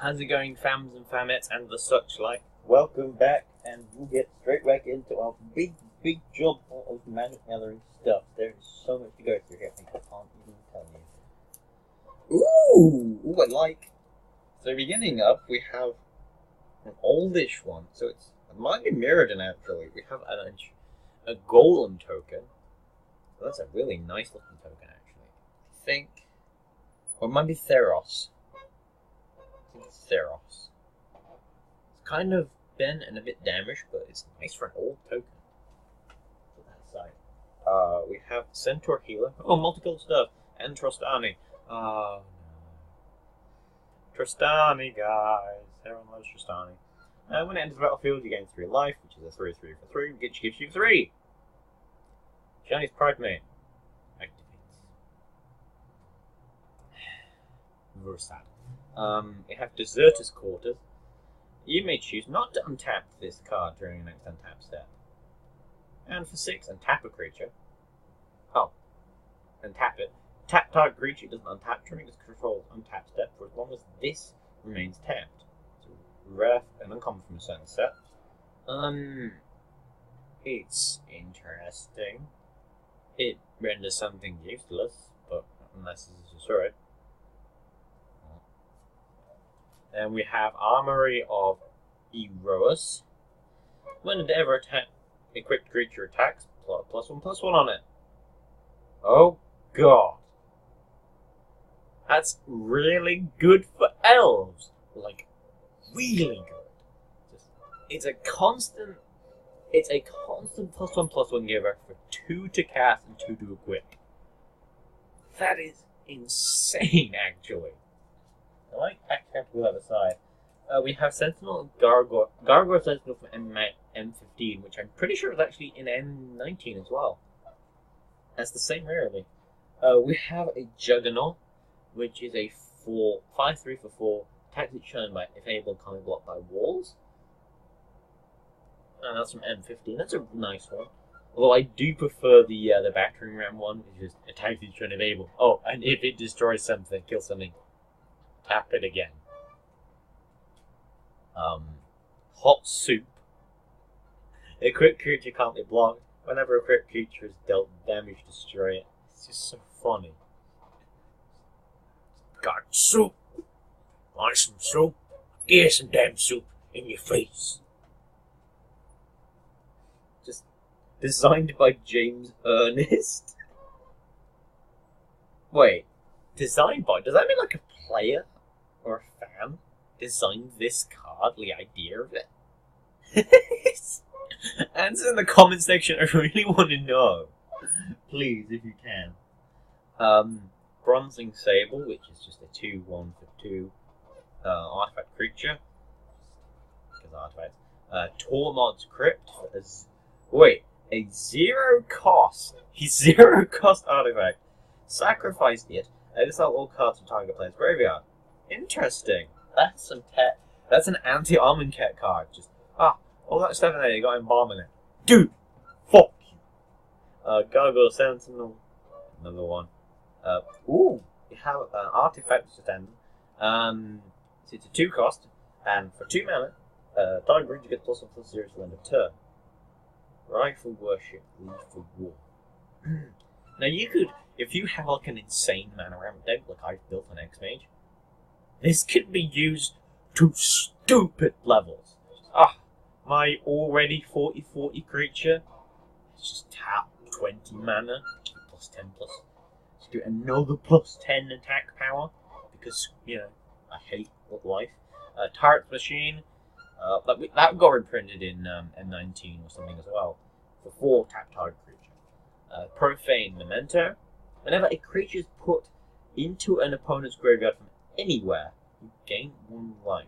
How's it going, fams and famettes and the such like? Welcome back, and we'll get straight back into our big job of magic gathering stuff. There's so much to go through here, I can't even tell you. Ooh, I like. So beginning up, we have an oldish one. So it might be mirrored in actually. We have a golem token. So that's a really nice looking token actually. I think, or it might be Theros. Theros. It's kind of bent and a bit damaged, but it's nice for an old token. Put that aside. We have Centaur Healer. Oh, multicolored stuff. And Trostani. Oh, no. Trostani, guys. Everyone loves Trostani. When it enters the battlefield, you gain 3 life, which is a 3/3 for 3, which gives you 3. Shini's Pride Main activates. Very sad. We have Deserter's Quarters. You may choose not to untap this card during your next untap step. And for 6, untap a creature. Oh, untap it. Tap target creature doesn't untap during its control's untap step for as long as this remains tapped. So rare and uncommon from a certain set. It's interesting. It renders something useless, but unless it's destroyed. And we have Armory of Eros. Whenever equipped creature attacks, +1/+1 on it. Oh god. That's really good for elves. Like, really good. It's a constant +1/+1 giver for 2 to cast and 2 to equip. That is insane, actually. I like Pack to the other side. We have Sentinel Gargoyle Sentinel from M15, which I'm pretty sure is actually in M19 as well. That's the same rarely. We have a Juggernaut, which is a 5/3 for 4, attacks each turn by if able to be blocked by walls. And that's from M15. That's a nice one. Although I do prefer the battering ram one, which is attacks each turn if able. Oh, and if it destroys something, kills something, tap it again. Hot Soup. Equipped creature can't be blocked. Whenever a equipped creature is dealt damage, destroy it. It's just so funny. Got soup. Want some soup? Get some damn soup in your face. Just designed by James Ernest. Wait, designed by? Does that mean like a player or a fan designed this card? The idea of it? Answer in the comment section. I really want to know. Please, if you can. Bronzing Sable, which is just a 2/1 for 2 artifact creature. Because artifacts. Tormod's Crypt. A 0 cost. He's 0 cost artifact. Sacrifice it. Exile all cards from target player's graveyard. Interesting. That's some tech. That's an anti-Almond Cat card. Just all that stuff in there, you got embalm in it. Dude, fuck you. Gargoyle Sentinel, another one. You have an artifact to stand. So it's a 2 cost, and for 2 mana, target creature gets +1/+0 to the end of turn. Rifle Worship, Lethal War. Now you could, if you have like an insane mana ramp deck, like I've built an X-Mage, this could be used to stupid levels. My already 40/40 creature, just tap 20 mana, +10+. Just do another +10 attack power, because, I hate life. Turret Machine, that got reprinted in M19 or something as well, for 4 tap target creature. Profane Memento. Whenever a creature is put into an opponent's graveyard from anywhere, you gain 1 life.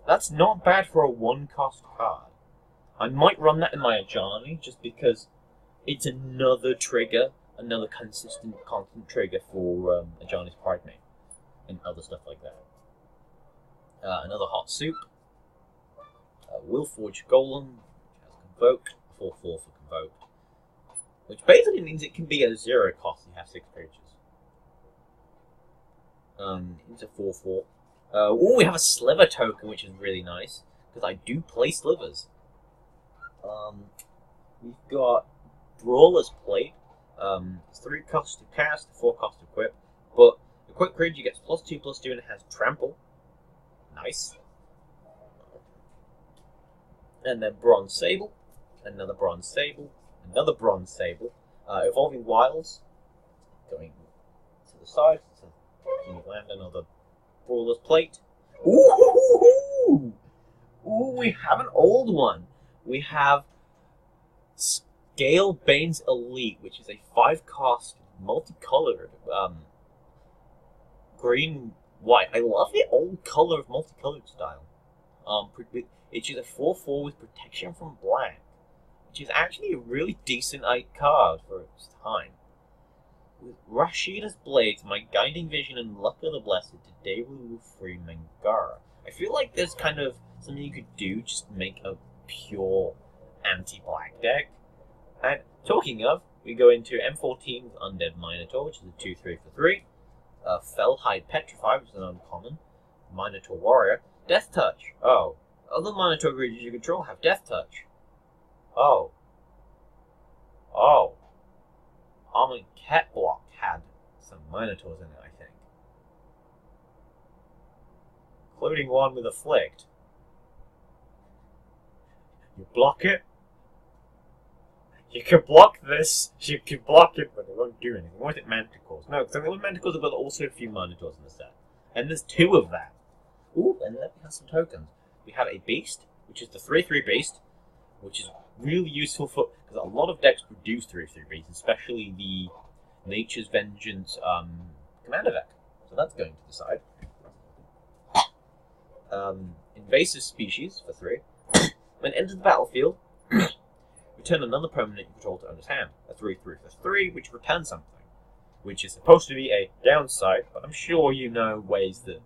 That's not bad for a 1-cost card. I might run that in my Ajani, just because it's another trigger, another constant trigger for Ajani's Pride Main, and other stuff like that. Another Hot Soup. Willforged Golem, which has Convoke, 4/4 for Convoke. Which basically means it can be a 0 cost and have 6 creatures. It's a 4/4. Oh, we have a sliver token, which is really nice because I do play slivers. We've got Brawler's Plate. It's 3 cost to cast, 4 cost to equip, but the quick creature gets +2/+2 and it has trample. Nice. And then Bronze Sable, another Bronze Sable, another Bronze Sable. Evolving Wilds, going to the side. So you land another Brawler's Plate. Ooh! Ooh, we have an old one. We have Scale Bane's Elite, which is a 5-cost multicolored green white. I love the old color of multicolored style. It's just a 4/4 with protection from black, which is actually a really decent card for its time. With Rashida's Blades, My Guiding Vision, and Luck of the Blessed, today we will free Mangara. I feel like there's kind of something you could do, just make a pure anti-black deck. And talking of, we go into M14 with Undead Minotaur, which is a 2/3 for 3. Fellhide Petrify, which is an uncommon. Minotaur Warrior. Death Touch. Oh. Other Minotaur creatures you control have Death Touch. Oh. Oh. Armored Cat Block had some Minotaurs in it, I think. Including one with Afflict. You block it. You can block this. You can block it, but it won't do anything. What is it, Manticores? No, because I think Manticores, but also a few Minotaurs in the set. And there's 2 of that. Ooh, and then we have some tokens. We have a Beast, which is the 3/3 Beast, which is really useful for, because a lot of decks produce 3/3 Beasts, especially the Nature's Vengeance Commander deck. So that's going to the side. Invasive Species for 3. When it enters the battlefield, return another permanent you control to owner's hand. A 3/3 for 3, which returns something. Which is supposed to be a downside, but I'm sure you know ways that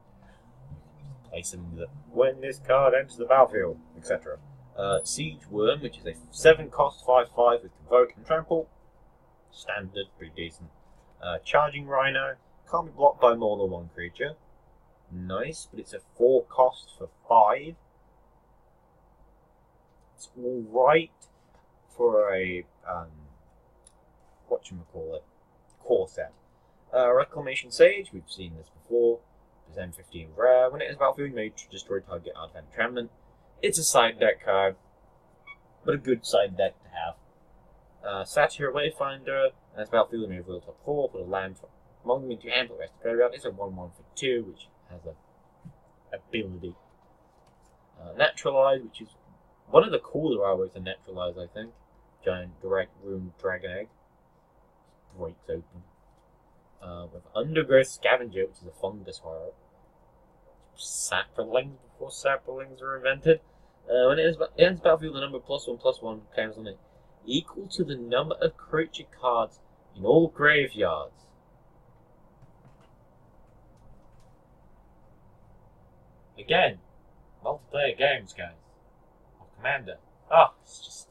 place them that when this card enters the battlefield, etc. Siege Worm, which is a 7-cost 5/5 with Convoke and Trample. Standard, pretty decent. Charging Rhino, can't be blocked by more than 1 creature. Nice, but it's a 4-cost for 5. It's alright for a whatchamacallit, core set. Reclamation Sage, we've seen this before. It's M15 rare. When it is battlefield, you may destroy target artifact entrapment. It's a side deck card, but a good side deck to have. Satyr Wayfinder, and it's battlefield, you may reveal top 4, put a land among them into your hand, put the rest of the graveyard. It's a 1/1 for 2, which has a ability. Naturalize, which is one of the cooler artworks of Naturalize, I think. Giant direct room dragon egg. Breaks open. With Undergrowth Scavenger, which is a fungus horror. Saplings before saplings were invented. When it ends battlefield, the number +1/+1 counts on it equal to the number of creature cards in all graveyards. Again, multiplayer games, guys. Or Commander. Oh, it's just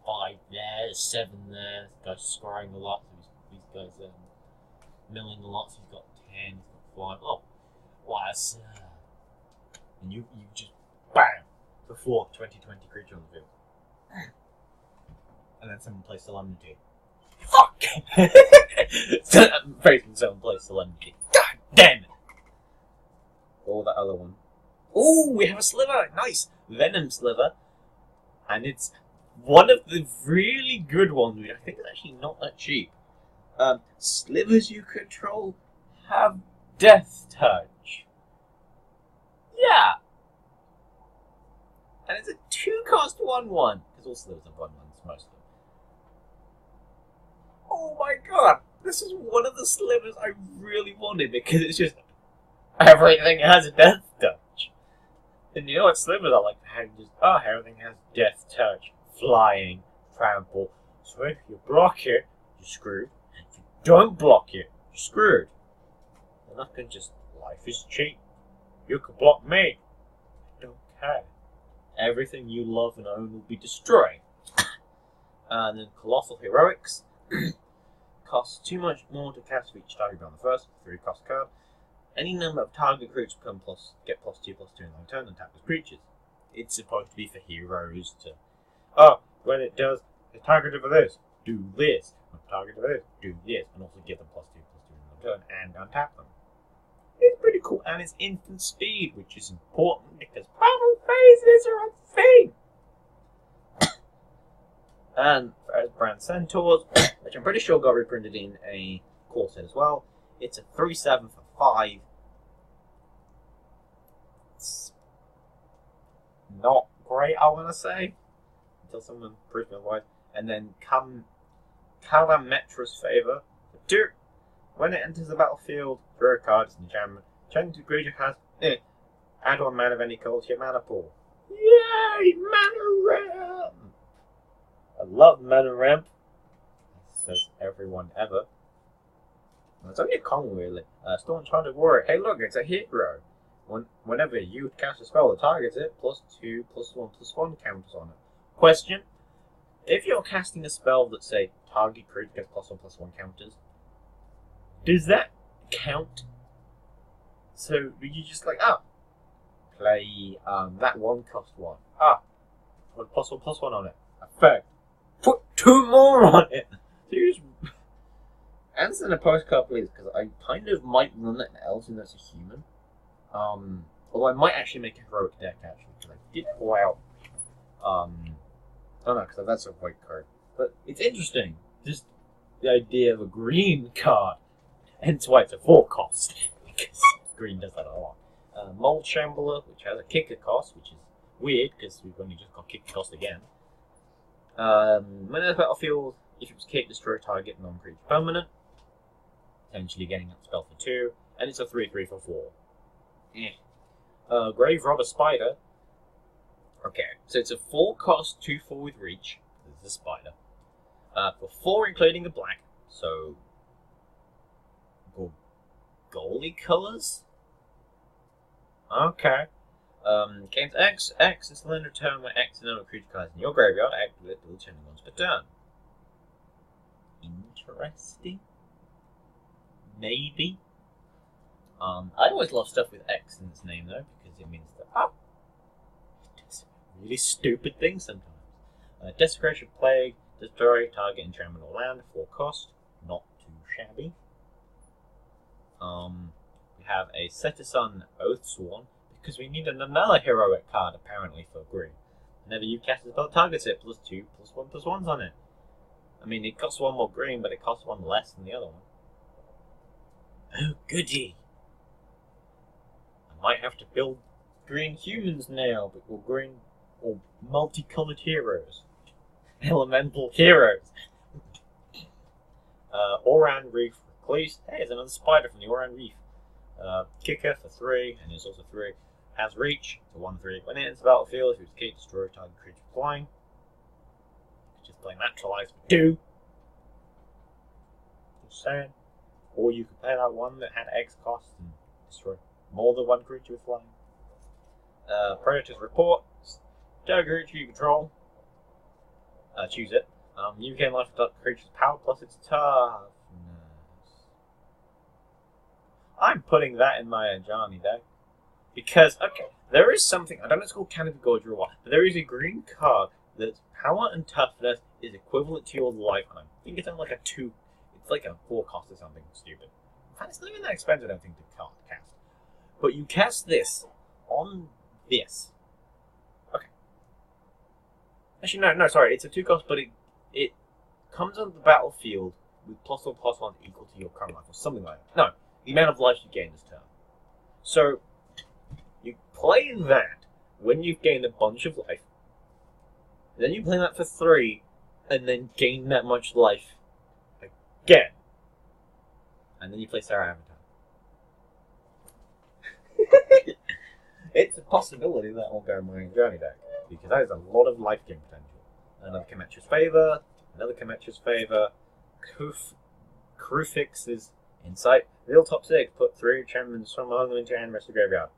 5 there, 7 there. This guy's scoring a lot. So these guys are milling a lot. So he's got 10, he's got 5. Oh, wow, that's, and you just bam before 2020 creature on the field. And then someone plays Solemnity. Fuck! Facing someone plays Solemnity. God damn it! Or that other one. Oh, we have a sliver! Nice! Venom Sliver. And it's one of the really good ones. I think it's actually not that cheap. Slivers you control have Death Touch. Yeah! And it's a 2-cost 1/1. Because all slivers have 1/1s, most of them. Oh my god! This is one of the slivers I really wanted because it's just everything has a Death Touch. And you know what slivers are like? Everything has Death Touch, flying, trample. So if you block it, you're screwed. If you don't block it, you're screwed. And I can just, life is cheap. You can block me. I don't care. Everything you love and own will be destroyed. And then Colossal Heroics. Costs too much more to cast for each target on the first, 3-cost card. Any number of target creatures become get +2/+2 in long turn and tap as creatures. It's supposed to be for heroes to. Oh, when it does, it's targeted for this. Do this. Targeted for this. Do this, and also give them +2/+2 in long turn and untap them. It's pretty cool, and it's instant speed, which is important because battle phases are a thing. And as Brand Centaurs, which I'm pretty sure got reprinted in a core set as well, it's a 3/7 for 5. It's not great, I want to say, until someone proves me otherwise. And then Calametra's Favor for 2. When it enters the battlefield, draw a card as an enchantment. Enchanted creature has add 1 mana of any color to your mana pool. Yay! Mana ramp! I love mana ramp. Says everyone ever. Well, it's only a common, really. Storm Enchanted Warrior. Hey, look, it's a hero. Whenever you cast a spell that targets it, +2/+1/+1 counters on it. Question: if you're casting a spell that, say, target creature gets +1/+1 counters, does that count? So you just play that 1 cost 1. Put +1/+1 on it. Effect. Put 2 more on it. So you just answer in a postcard, please, because I kind of might run that else, and that's a human. Although I might actually make a heroic deck actually, because I did pull out. I don't know, because that's a white card, but it's interesting. Just the idea of a green card, hence why it's a 4 cost, because green does that a lot. Mold Shambler, which has a kicker cost, which is weird because we've only just got kicker cost again. When in the battlefield, if it was kicked, destroy target non-creature permanent, essentially getting that spell for 2, and it's a 3/3 for 4. Grave Robber Spider. Okay, so it's a 4 cost 2/4 with reach. This is a spider. For 4, including a black. So goalie colors. Okay. Gains X. X is the end of turn where X is the number of creature cards in your graveyard. Activate the turn once per turn. Interesting. Maybe. I always love stuff with X in its name though, because it means that it does really stupid things sometimes. Desecration Plague, destroy target enchantment or land, 4 cost, not too shabby. We have a Set-a-Sun Oathsworn, because we need another heroic card apparently for green. Whenever you cast a spell, targets it, +2/+1/+1s on it. I mean, it costs 1 more green, but it costs 1 less than the other one. Oh, goody! I might have to build green humans now, or green, or multicolored heroes. Elemental heroes! Oran Reef Recluse. Hey, there's another spider from the Oran Reef. Kicker for 3, and it's also 3. Has reach, it's a 1/3. When it enters the battlefield, if it's kicked, destroy target creature flying. Just play Naturalize for 2. Just saying. Or you could play that one that had X cost and destroy more than 1 creature with flying. Predator's Report. Target creature you control. Choose it. You gain life with that creature's power plus its toughness. I'm putting that in my Ajani deck. Because, okay, there is something, I don't know if it's called Canopy Gorge or what, but there is a green card that's power and toughness is equivalent to your life, and I think it's only like a 2, it's like a 4 cost or something stupid. In fact, it's not even that expensive, I don't think, to cast. But you cast this on this. Okay. Actually, no, sorry, it's a 2 cost, but it comes on the battlefield with +1/+1 equal to your current life, or something like that. No, the amount of life you gain this turn. So, you play that when you've gained a bunch of life, then you play that for 3, and then gain that much life again. And then you play Sarah Avatar. It's a possibility that will go in my journey deck, because that is a lot of life gain potential. Another Kametra's Favor, another Kametra's Favor, Krufix's Insight. Real top 6, put 3 enchantments from among them into your hand, rest of the graveyard.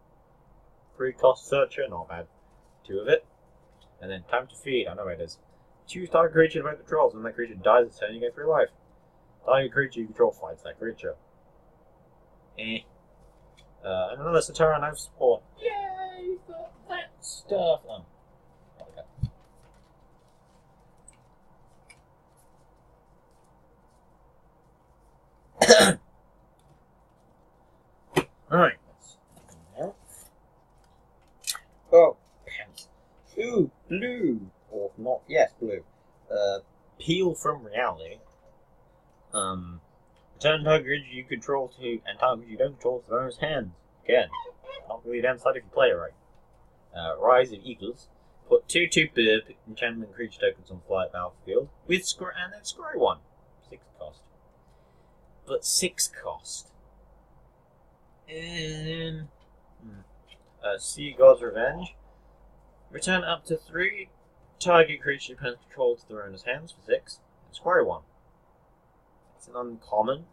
3 cost Searcher, not bad. 2 of it. And then Time to Feed, I know it is. Choose target creature to make the controls. When that creature dies its turn, you get 3 life. Target creature you control fights that creature. And another Satura Knife support. Yay for that stuff! Oh, okay. Alright. Oh, pants. Ooh, blue! Or not, yes, blue. Peel from reality. Return target you control to, and target you don't control to the owner's hands. Again, not really downside if you play it right. Rise of Eagles. Put 2/2 burb enchantment creature tokens on fly battlefield with score and then score 1. 6 cost. But 6 cost. Sea God's Revenge. Return up to 3 target creature dependent control to their owner's hands for 6. And square 1. It's an uncommon.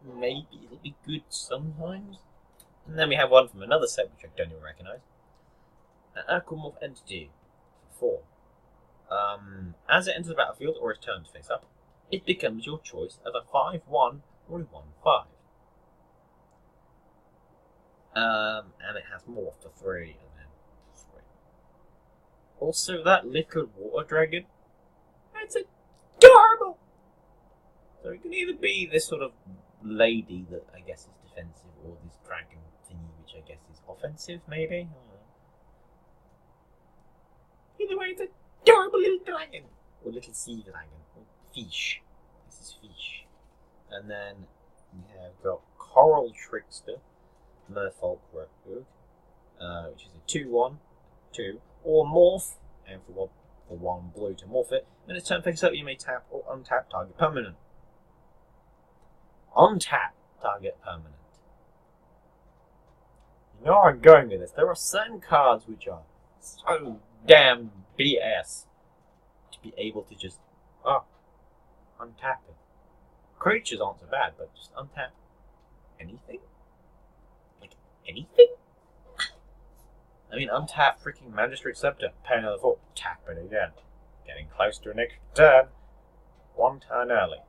Maybe it'll be good sometimes. And then we have one from another set which I don't even recognise. An Aquamorph Entity for 4. As it enters the battlefield or is turned face up, it becomes your choice of a 5/1 or a 1/5. And it has morph for 3 and then 3. Also, that little water dragon, it's adorable! So it can either be this sort of lady that I guess is defensive, or this dragon thingy which I guess is offensive, maybe? I don't know. Either way, it's a adorable little dragon! Or little sea dragon. Or fish. This is fish. And then we have got Coral Trickster, Merfolk Rogue, which is a 2/1/2, or Morph, and for 1 blue to morph it. When it's turned face up, you may tap or untap target permanent. Untap target permanent. You know where I'm going with this. There are certain cards which are so damn BS to be able to just untap it. Creatures aren't so bad, but just untap anything? Like anything? I mean, untap freaking Magistrate Scepter, pay another 4, tap it again. Getting close to an extra turn. 1 turn early.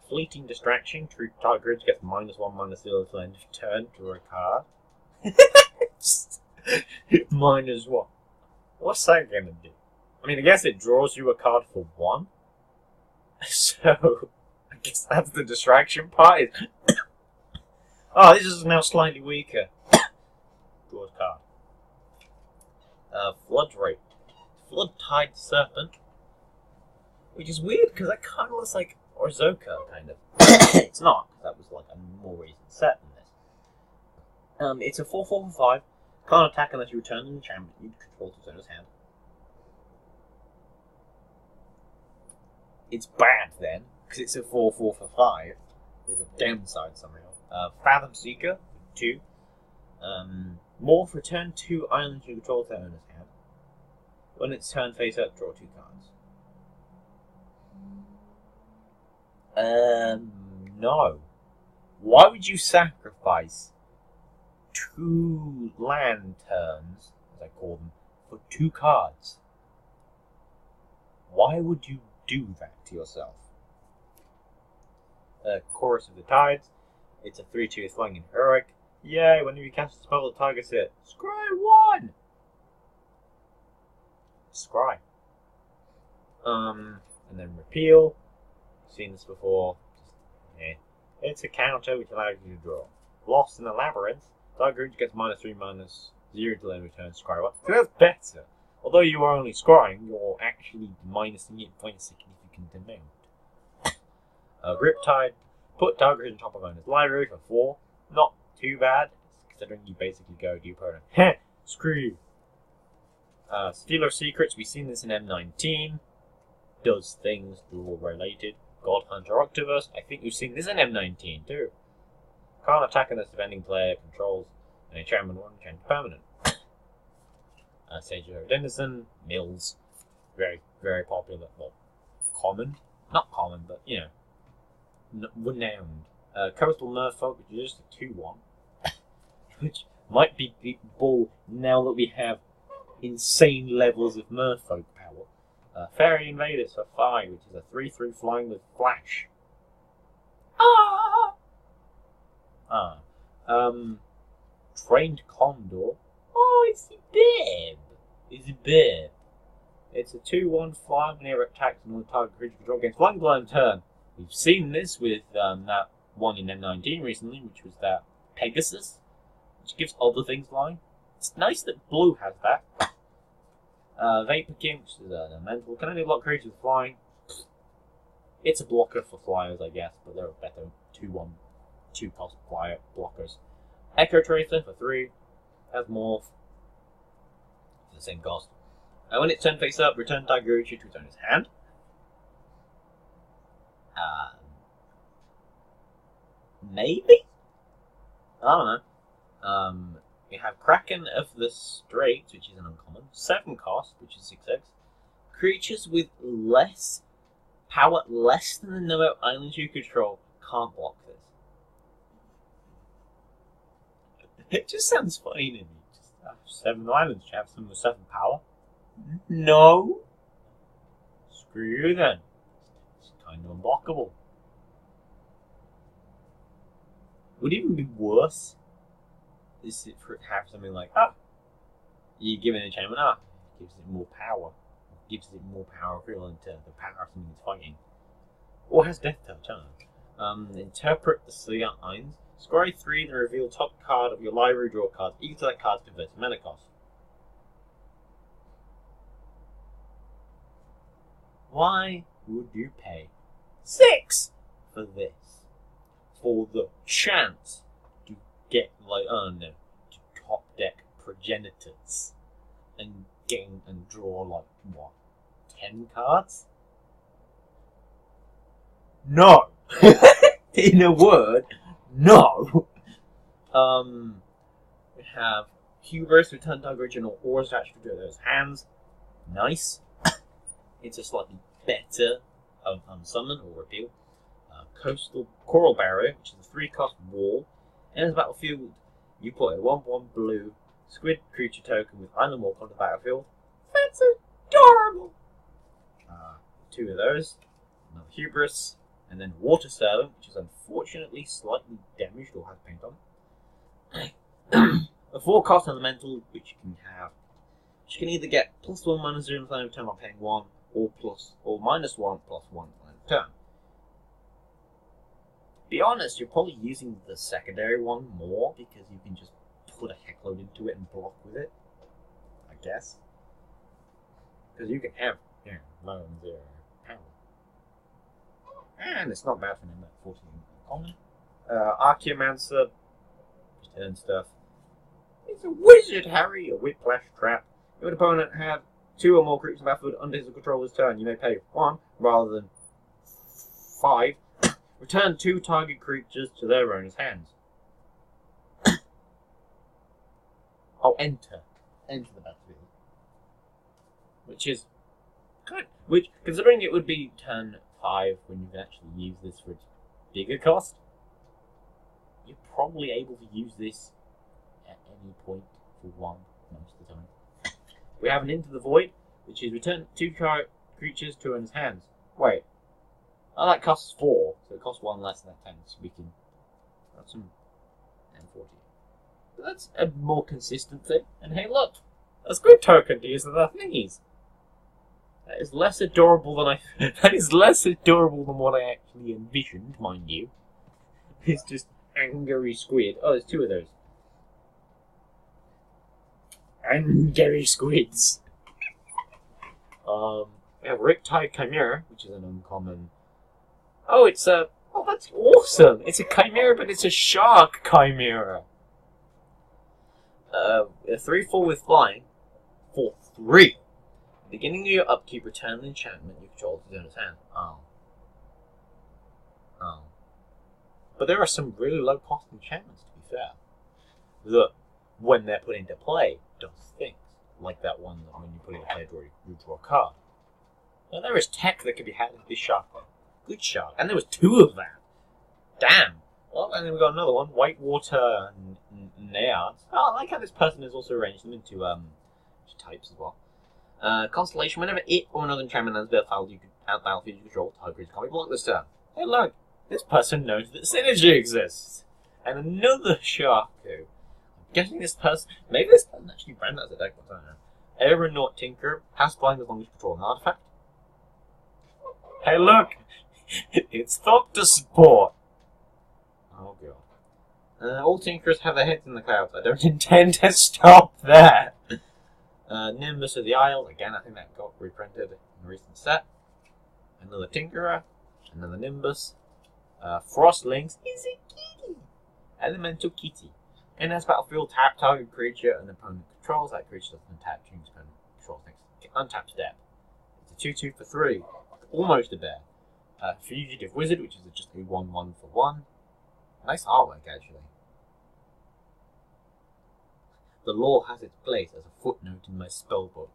Fleeting Distraction, true target gets -1/-0 till end of turn, draw a card. -1. What's that gonna do? I mean, I guess it draws you a card for 1. So, I guess that's the distraction part. Oh, this is now slightly weaker. Draw a card. Flood Rate. Flood Tide Serpent. Which is weird, because that kind of looks like Orzoka, kind of. It's not, because that was like a more recent set than this. It's a 4/4/5. Can't attack unless you return an enchantment you control to its owner's hand. It's bad then, because it's a 4/4/5 with a downside somehow. Fathom Seeker, 2. Morph, return 2 islands you control to their owner's hand. When it's turned face up, draw 2 cards. No. Why would you sacrifice 2 land turns, as I call them, for 2 cards? Why would you do that to yourself? Chorus of the Tides. It's a 3/2 flying and heroic. Yay, whenever you cast a spell that targets it, scry 1! Scry. And then repeal. Seen this before. It's a counter which allows you to draw. Lost in the Labyrinth. Target gets -3/-0 till end of turn, scry 1. So that's better. Although you are only scrying, you're actually minusing it by a significant amount. Riptide. Put target on top of owner's library for 4. Not too bad, considering you basically go to your opponent. Heh! Screw you. Stealer of Secrets. We've seen this in M19. Does things draw related. God Hunter Octopus. I think we've seen this in M19 too. Can't attack unless defending player controls an enchantment 1 enchantment permanent. Sage of Denizen, Mills. Very, very popular. Well, common. Not common, but, you know, renowned. Coastal Merfolk, which is just a 2/1. Which might be beatable now that we have insane levels of Merfolk power. Fairy Invaders for 5, which is a 3/3 flying with flash. Trained Condor. Oh, it's a bib. It's a bib. It's a 2/1 flying whenever it attacks another target creature control against flying below in turn. We've seen this with that one in M19 recently, which was that Pegasus, which gives other things flying. It's nice that blue has that. Vapor King, which is an elemental, can only block creatures with flying. It's a blocker for flyers, I guess, but there are better 2/1, 2-cost flyer blockers. Echo Tracer for 3, has Morph for the same cost. When it's turn face up, return target creature to return his hand. Maybe? I don't know. We have Kraken of the Straits, which is an uncommon. 7 cost, which is 6x. Creatures with less power, less than the number of islands you control, can't block this. It just sounds funny to me. Just have 7 islands, you have some with 7 power. No. Screw you then. It's kind of unblockable. Would it even be worse? Is it for it to have something like, you give it an enchantment, it gives it more power. It gives it more power equivalent to the power of something it's fighting. Or has Death Touch, interpret the signs. Scry 3, then reveal top card of your library, draw cards. Equal to that card's converted mana cost. Why would you pay 6 for this? For the chance to get, like, to top deck progenitors and draw, like, what, 10 cards? No! In a word, no! We have Hubris, return target original or attached to those hands. Nice. It's a slightly better unsummon or repeal. Coastal Coral Barrier, which is a 3-cost wall. Enters the battlefield, you put a 1/1 blue squid creature token with Island Walk on the battlefield. That's adorable! 2 of those. Another Hubris. And then Water Servant, which is unfortunately slightly damaged or has paint on it. A 4-cost elemental, which you can have. Which you can either get +1 -0 in the final turn by paying 1, or -1 +1 in turn. Be honest, you're probably using the secondary one more because you can just put a heckload into it and block with it. I guess. Because you can have, low and 0 power. And it's not bad for him at 14 common. Archaeomancer, return stuff. It's a wizard, Harry, a whiplash trap. If an opponent had 2 or more creatures in the battlefield under his controller's turn, you may pay 1 rather than 5. Return 2 target creatures to their owner's hands. Enter the battlefield. Which is good. Which, considering it would be turn 5 when you can actually use this for its bigger cost, you're probably able to use this at any point for 1 most of the time. We have an Into the Void, which is return 2 creatures to owner's hands. Wait. Oh, that costs 4, so it costs 1 less than that 10, so we can... That's some M40. But that's a more consistent thing. And hey, look! That's good token to use than the thingies. That is less adorable than that is less adorable than what I actually envisioned, mind you. It's just angry squid. Oh, there's 2 of those. Angry squids. We have Riptide Chimera, which is an uncommon. Oh, it's a... Oh, that's awesome! It's a chimera, but it's a shark chimera! A 3/4 with flying for 3. Beginning of your upkeep, return the enchantment you control to the owner's hand. Oh. But there are some really low-cost enchantments, to be fair, that, when they're put into play, does things. Like that one that when you put it in play, you draw a card. Now, there is tech that can be had with this shark. Good shark. And there was 2 of that. Damn. Well, and then we got another one. Whitewater Naiads. Oh, I like how this person has also arranged them into types as well. Constellation. Whenever it or another enchantment lands battlefield, you battlefield you control, target creature can't be blocked this turn. Hey, look. This person knows that synergy exists. and another sharku. I'm guessing this person, maybe this person actually ran that as a deck, I don't know. Aeronaut Tinker, pass flying as long as you control an artifact. Hey look! It's Doctor Sport! Oh god. All Tinkers have their heads in the clouds. I don't intend to stop there! Nimbus of the Isles, again I think that got reprinted in a recent set. Another Tinkerer, another Nimbus. Frostlings is a kitty! Elemental Kitty. And as battlefield, tap target creature and opponent controls. That creature doesn't tap, choose opponent controls next. Untap step. It's a 2/2 for 3. Almost a bear. Fugitive Wizard, which is just a 1/1 for 1. Nice artwork, actually. The lore has its place as a footnote in my spellbook.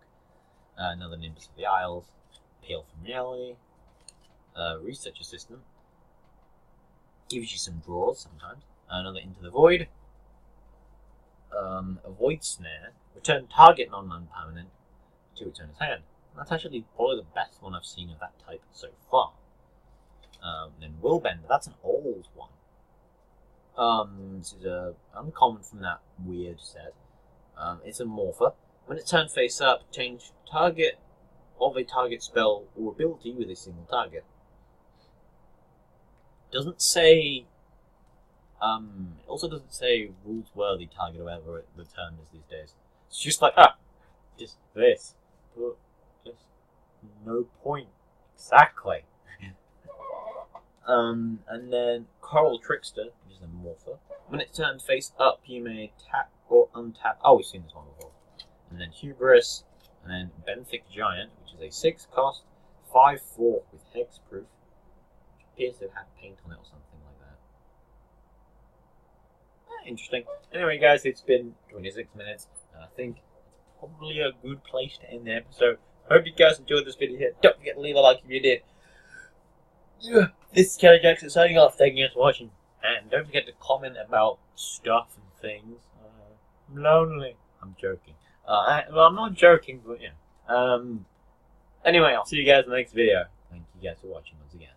Another Nimbus of the Isles. Peel from Reality. Research Assistant. Gives you some draws sometimes. Another Into the Void. A Void Snare. Return target non-permanent to return its hand. That's actually probably the best one I've seen of that type so far. Then Willbender, that's an old one. This is a uncommon from that weird set. It's a morpher. When it's turned face up, change target of a target spell or ability with a single target. Doesn't say. It also doesn't say rules worthy target or whatever the term is these days. It's just like just this. But just no point. Exactly. And then Coral Trickster, which is a morpher. When it's turned face up, you may tap or untap. Oh, we've seen this one before. And then Hubris, and then Benthic Giant, which is a 6 cost, 5/4 with hexproof. Which appears to have paint on it or something like that. Interesting. Anyway, guys, it's been 26 minutes, and I think it's probably a good place to end the episode. Hope you guys enjoyed this video. Don't forget to leave a like if you did. This is Kelly Jackson signing off. Thank you guys for watching. And don't forget to comment about stuff and things. I'm lonely. I'm joking. Well, I'm not joking, but yeah. Anyway, I'll see you guys in the next video. Thank you guys for watching once again.